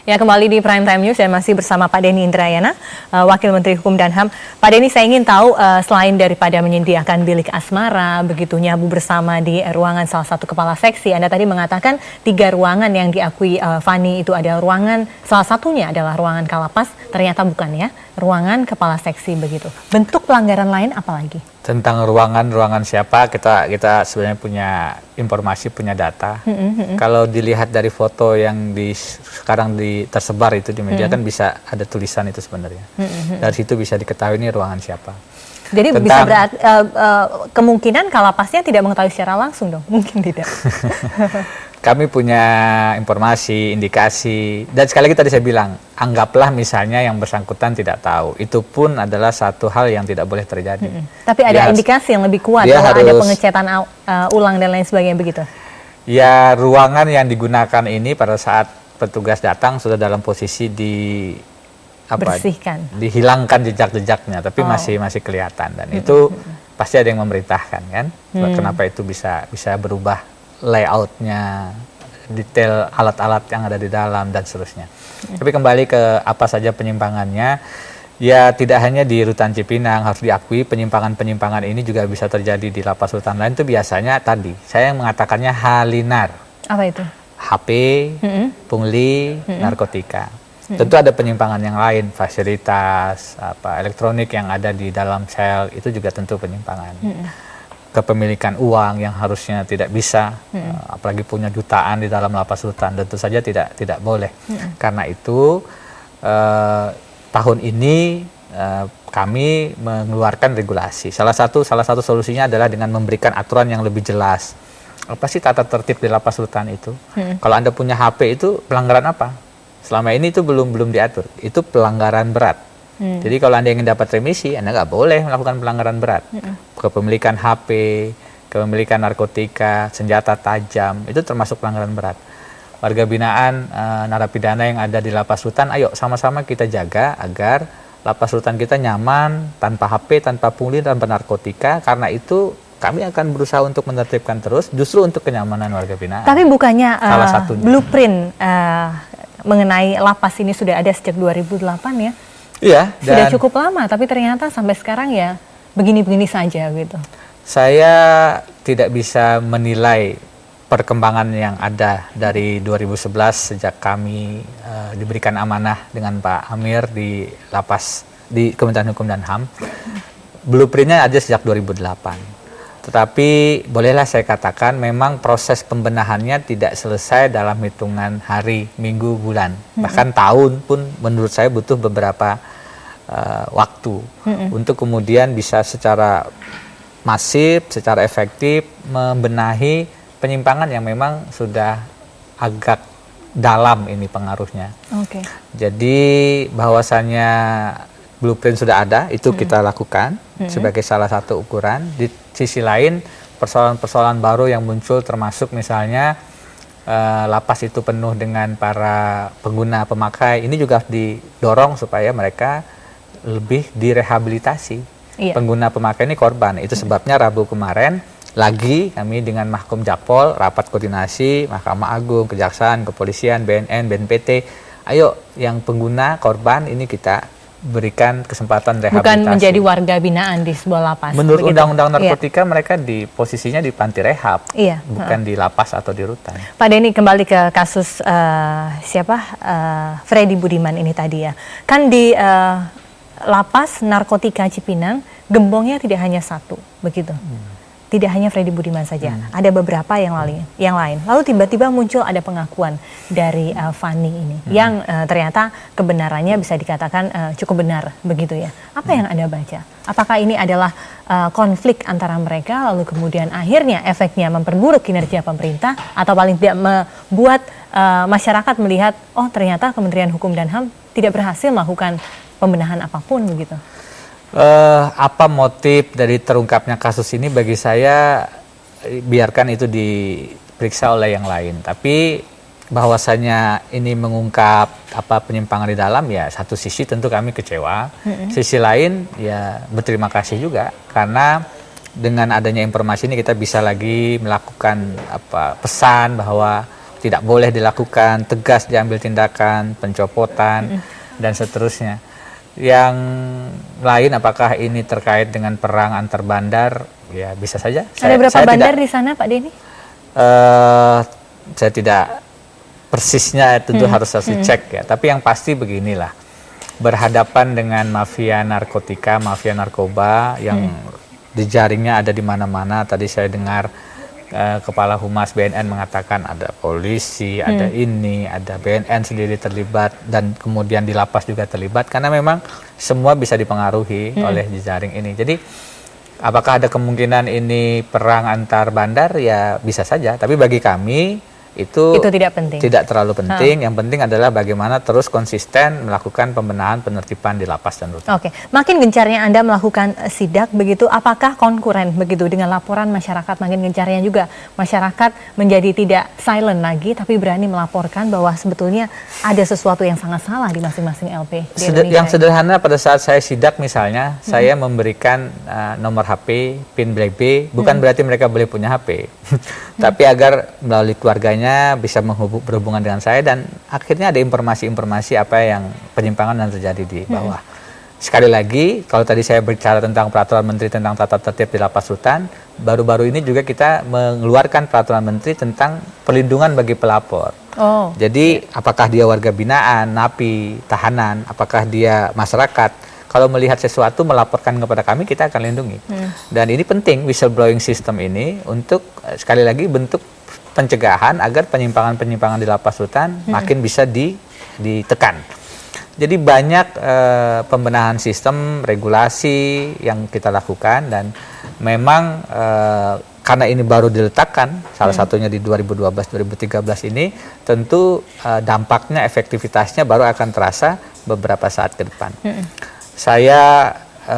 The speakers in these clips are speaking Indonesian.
Ya, kembali di Prime Time News dan masih bersama Pak Denny Indrayana, Wakil Menteri Hukum dan HAM. Pak Denny, saya ingin tahu selain daripada menyediakan bilik asmara, begitu nyabu bersama di ruangan salah satu kepala seksi, Anda tadi mengatakan 3 ruangan yang diakui Fani itu adalah ruangan, salah satunya adalah ruangan Kalapas, ternyata bukan ya, ruangan kepala seksi begitu. Bentuk pelanggaran lain apa lagi? Tentang ruangan siapa, kita sebenarnya punya informasi, punya data. Kalau dilihat dari foto yang sekarang tersebar itu di media kan bisa ada tulisan itu sebenarnya. Dari situ bisa diketahui ini ruangan siapa. Jadi bisa berarti kemungkinan Kalapasnya tidak mengetahui secara langsung dong? Mungkin tidak. Kami punya informasi, indikasi, dan sekali lagi tadi saya bilang, anggaplah misalnya yang bersangkutan tidak tahu, itu pun adalah satu hal yang tidak boleh terjadi. Tapi ada indikasi yang lebih kuat bahwa ada pengecetan ulang dan lain sebagainya begitu? Ya, ruangan yang digunakan ini pada saat petugas datang sudah dalam posisi bersihkan, dihilangkan jejak-jejaknya, tapi masih kelihatan, dan itu pasti ada yang memerintahkan kan, kenapa itu bisa berubah layoutnya, detail alat-alat yang ada di dalam dan seterusnya. Tapi kembali ke apa saja penyimpangannya, ya tidak hanya di Rutan Cipinang, harus diakui penyimpangan-penyimpangan ini juga bisa terjadi di lapas rutan lain. Itu biasanya tadi saya yang mengatakannya halinar. Apa itu? HP, pungli, narkotika. Tentu ada penyimpangan yang lain, fasilitas, elektronik yang ada di dalam sel, itu juga tentu penyimpangan. Kepemilikan uang yang harusnya tidak bisa, apalagi punya jutaan di dalam lapas rutan, tentu saja tidak boleh. Karena itu tahun ini kami mengeluarkan regulasi. Salah satu solusinya adalah dengan memberikan aturan yang lebih jelas. Apa sih tata tertib di lapas rutan itu? Kalau Anda punya HP itu pelanggaran apa? Selama ini itu belum diatur. Itu pelanggaran berat. Jadi kalau Anda ingin dapat remisi, Anda nggak boleh melakukan pelanggaran berat. Kepemilikan HP, kepemilikan narkotika, senjata tajam, itu termasuk pelanggaran berat. Warga binaan, narapidana yang ada di lapas rutan, ayo sama-sama kita jaga agar lapas rutan kita nyaman, tanpa HP, tanpa pungli, tanpa narkotika. Karena itu kami akan berusaha untuk menertibkan terus, justru untuk kenyamanan warga binaan. Tapi bukannya salah satunya blueprint mengenai lapas ini sudah ada sejak 2008 ya? Iya, sudah cukup lama, tapi ternyata sampai sekarang ya begini-begini saja gitu. Saya tidak bisa menilai perkembangan yang ada dari 2011 sejak kami diberikan amanah dengan Pak Amir di lapas di Kementerian Hukum dan HAM. Blueprintnya ada sejak 2008. Tetapi bolehlah saya katakan memang proses pembenahannya tidak selesai dalam hitungan hari, minggu, bulan. Bahkan tahun pun menurut saya butuh beberapa waktu untuk kemudian bisa secara masif, secara efektif membenahi penyimpangan yang memang sudah agak dalam ini pengaruhnya. Jadi bahwasannya blueprint sudah ada, itu kita lakukan sebagai salah satu ukuran. Di sisi lain, persoalan-persoalan baru yang muncul termasuk misalnya lapas itu penuh dengan para pengguna pemakai, ini juga didorong supaya mereka lebih direhabilitasi. Pengguna pemakai ini korban, itu sebabnya Rabu kemarin lagi kami dengan Mahkum Jakpol rapat koordinasi Mahkamah Agung, Kejaksaan, Kepolisian, BNN, BNPT, ayo yang pengguna korban ini kita berikan kesempatan rehabilitasi. Bukan menjadi warga binaan di sebuah lapas. Menurut Undang-Undang Narkotika mereka posisinya di panti rehab, bukan di lapas atau di rutan. Pak Denny, kembali ke kasus Freddy Budiman ini tadi ya. Kan di lapas narkotika Cipinang gembongnya tidak hanya satu, begitu. Tidak hanya Freddy Budiman saja, ada beberapa yang lain. Lalu tiba-tiba muncul ada pengakuan dari Fani ini, yang ternyata kebenarannya bisa dikatakan cukup benar, begitu ya. Apa yang Anda baca? Apakah ini adalah konflik antara mereka, lalu kemudian akhirnya efeknya memperburuk kinerja pemerintah, atau paling tidak membuat masyarakat melihat, oh ternyata Kementerian Hukum dan HAM tidak berhasil melakukan pembenahan apapun, begitu? Apa motif dari terungkapnya kasus ini bagi saya biarkan itu diperiksa oleh yang lain. Tapi bahwasanya ini mengungkap penyimpangan di dalam, ya satu sisi tentu kami kecewa. Sisi lain ya berterima kasih juga karena dengan adanya informasi ini kita bisa lagi melakukan pesan bahwa tidak boleh dilakukan, tegas diambil tindakan, pencopotan, dan seterusnya. Yang lain, apakah ini terkait dengan perang antar bandar? Ya bisa saja. Ada berapa bandar di sana, Pak Denny? Saya tidak persisnya, tentu harus dicek ya. Tapi yang pasti beginilah, berhadapan dengan mafia narkotika, mafia narkoba yang jejaringnya ada di mana-mana. Tadi saya dengar Kepala Humas BNN mengatakan ada polisi, ada ini, ada BNN sendiri terlibat, dan kemudian di lapas juga terlibat, karena memang semua bisa dipengaruhi oleh jejaring ini. Jadi apakah ada kemungkinan ini perang antar bandar? Ya bisa saja, tapi bagi kami itu tidak penting, tidak terlalu penting. Yang penting adalah bagaimana terus konsisten melakukan pembenahan penertiban di lapas dan rutan. Oke, makin gencarnya Anda melakukan sidak begitu, apakah konkuren begitu dengan laporan masyarakat makin gencarnya juga masyarakat menjadi tidak silent lagi, tapi berani melaporkan bahwa sebetulnya ada sesuatu yang sangat salah di masing-masing LP di Indonesia? Yang sederhana, pada saat saya sidak misalnya, saya memberikan nomor HP, PIN BlackBerry, bukan berarti mereka boleh punya HP, tapi agar melalui keluarganya bisa berhubungan dengan saya, dan akhirnya ada informasi-informasi apa yang penyimpangan yang terjadi di bawah. Sekali lagi, kalau tadi saya bicara tentang peraturan menteri tentang tata tertib di lapas rutan, baru-baru ini juga kita mengeluarkan peraturan menteri tentang perlindungan bagi pelapor. Jadi apakah dia warga binaan, napi, tahanan, apakah dia masyarakat, kalau melihat sesuatu melaporkan kepada kami, kita akan lindungi. Dan ini penting, whistleblowing system ini, untuk sekali lagi bentuk pencegahan agar penyimpangan-penyimpangan di lapas rutan makin bisa ditekan. Jadi banyak pembenahan sistem, regulasi yang kita lakukan, dan memang karena ini baru diletakkan, salah satunya di 2012-2013 ini, tentu dampaknya, efektivitasnya baru akan terasa beberapa saat ke depan. Saya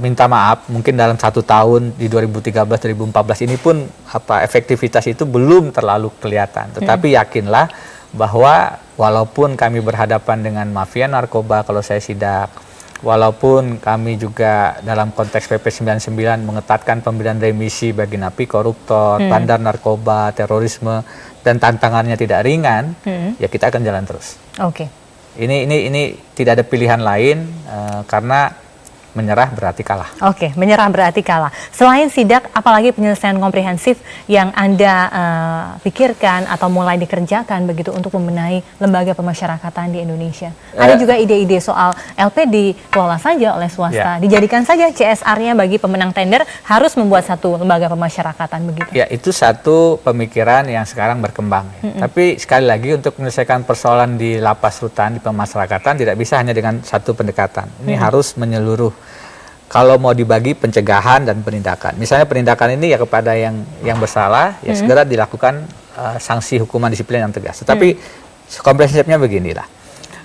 minta maaf, mungkin dalam 1 tahun di 2013-2014 ini pun efektivitas itu belum terlalu kelihatan. Tetapi yakinlah bahwa walaupun kami berhadapan dengan mafia narkoba kalau saya sidak, walaupun kami juga dalam konteks PP 99 mengetatkan pemberian remisi bagi napi koruptor, bandar narkoba, terorisme, dan tantangannya tidak ringan, ya kita akan jalan terus. Ini tidak ada pilihan lain, karena menyerah berarti kalah. Menyerah berarti kalah. Selain sidak, apalagi penyelesaian komprehensif yang Anda pikirkan atau mulai dikerjakan begitu untuk membenahi lembaga pemasyarakatan di Indonesia? Ada juga ide-ide soal LP dikelola saja oleh swasta, dijadikan saja CSR-nya bagi pemenang tender harus membuat satu lembaga pemasyarakatan begitu? Ya, itu satu pemikiran yang sekarang berkembang. Tapi sekali lagi, untuk menyelesaikan persoalan di lapas rutan, di pemasyarakatan, tidak bisa hanya dengan satu pendekatan. Ini harus menyeluruh. Kalau mau dibagi pencegahan dan penindakan, misalnya penindakan ini ya kepada yang bersalah, ya segera dilakukan sanksi hukuman disiplin yang tegas. Tetapi komprehensifnya beginilah.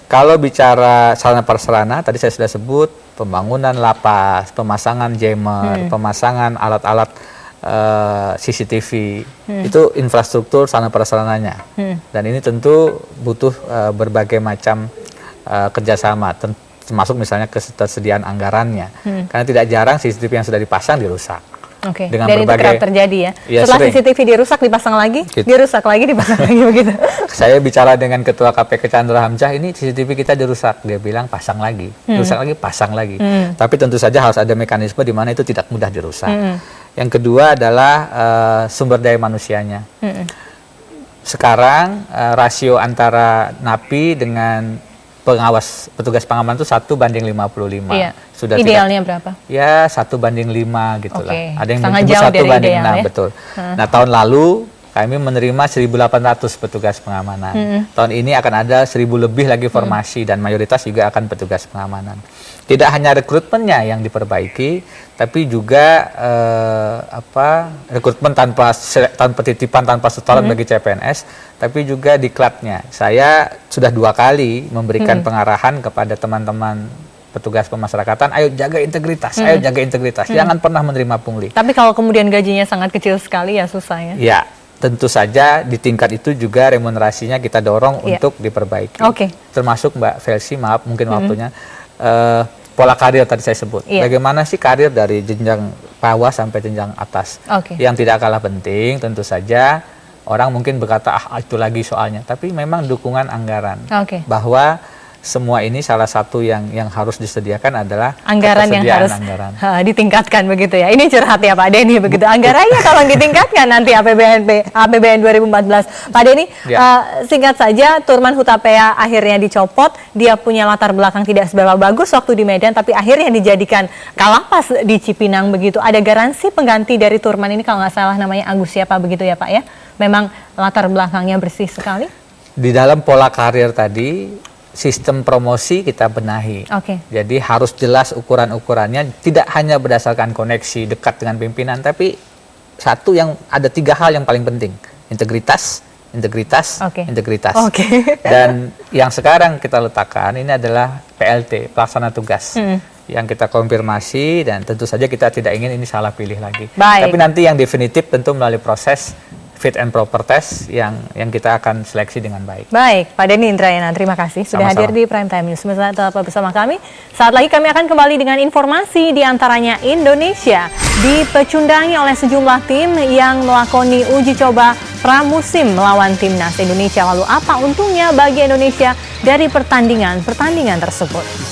Kalau bicara sarana prasarana, tadi saya sudah sebut pembangunan lapas, pemasangan jammer, pemasangan alat-alat CCTV, itu infrastruktur sarana prasarananya. Dan ini tentu butuh berbagai macam kerjasama, termasuk misalnya ketersediaan anggarannya. Karena tidak jarang CCTV yang sudah dipasang dirusak. Dengan dan itu kerap terjadi ya. Setelah sering. CCTV dirusak, dipasang lagi, dirusak lagi, dipasang lagi begitu. Saya bicara dengan Ketua KPK Chandra Hamzah, ini CCTV kita dirusak. Dia bilang pasang lagi, rusak lagi, pasang lagi. Tapi tentu saja harus ada mekanisme di mana itu tidak mudah dirusak. Yang kedua adalah sumber daya manusianya. Sekarang rasio antara napi dengan pengawas petugas pengamanan itu 1:55. Sudah idealnya berapa? Ya 1:5 gitulah. Ada yang sangat jauh dari ideal, ya? Betul. Nah, tahun lalu kami menerima 1.800 petugas pengamanan. Tahun ini akan ada 1.000 lebih lagi formasi, dan mayoritas juga akan petugas pengamanan. Tidak hanya rekrutmennya yang diperbaiki, tapi juga rekrutmen tanpa titipan, tanpa setoran bagi CPNS, tapi juga diklatnya. Saya sudah 2 kali memberikan pengarahan kepada teman-teman petugas pemasyarakatan, ayo jaga integritas, ayo jaga integritas, jangan pernah menerima pungli. Tapi kalau kemudian gajinya sangat kecil sekali, ya susah ya? Ya, tentu saja di tingkat itu juga remunerasinya kita dorong untuk diperbaiki. Termasuk Mbak Felsi, maaf mungkin waktunya, pola karir tadi saya sebut. Bagaimana sih karir dari jenjang bawah sampai jenjang atas? Yang tidak kalah penting tentu saja orang mungkin berkata itu lagi soalnya, tapi memang dukungan anggaran. Oke. Bahwa semua ini salah satu yang harus disediakan adalah anggaran yang harus ditingkatkan begitu ya. Ini curhat ya Pak Denny begitu. Anggarannya tolong ditingkatkan nanti APBN 2014. Pak Denny, singkat saja, Turman Hutapea akhirnya dicopot. Dia punya latar belakang tidak seberapa bagus waktu di Medan, tapi akhirnya dijadikan Kalapas di Cipinang begitu. Ada garansi pengganti dari Turman ini, kalau nggak salah namanya Agus siapa begitu ya Pak ya. Memang latar belakangnya bersih sekali. Di dalam pola karir tadi, sistem promosi kita benahi. Jadi harus jelas ukuran-ukurannya, tidak hanya berdasarkan koneksi dekat dengan pimpinan, tapi satu yang ada 3 hal yang paling penting: integritas, integritas. Dan yang sekarang kita letakkan ini adalah PLT, pelaksana tugas, yang kita konfirmasi, dan tentu saja kita tidak ingin ini salah pilih lagi. Tapi nanti yang definitif tentu melalui proses fit and proper test yang kita akan seleksi dengan baik. Baik, Pak Denny Indrayana, terima kasih sudah hadir di Prime Time News bersama kami. Saat lagi kami akan kembali dengan informasi diantaranya Indonesia dipecundangi oleh sejumlah tim yang melakoni uji coba pramusim melawan timnas Indonesia. Lalu apa untungnya bagi Indonesia dari pertandingan tersebut?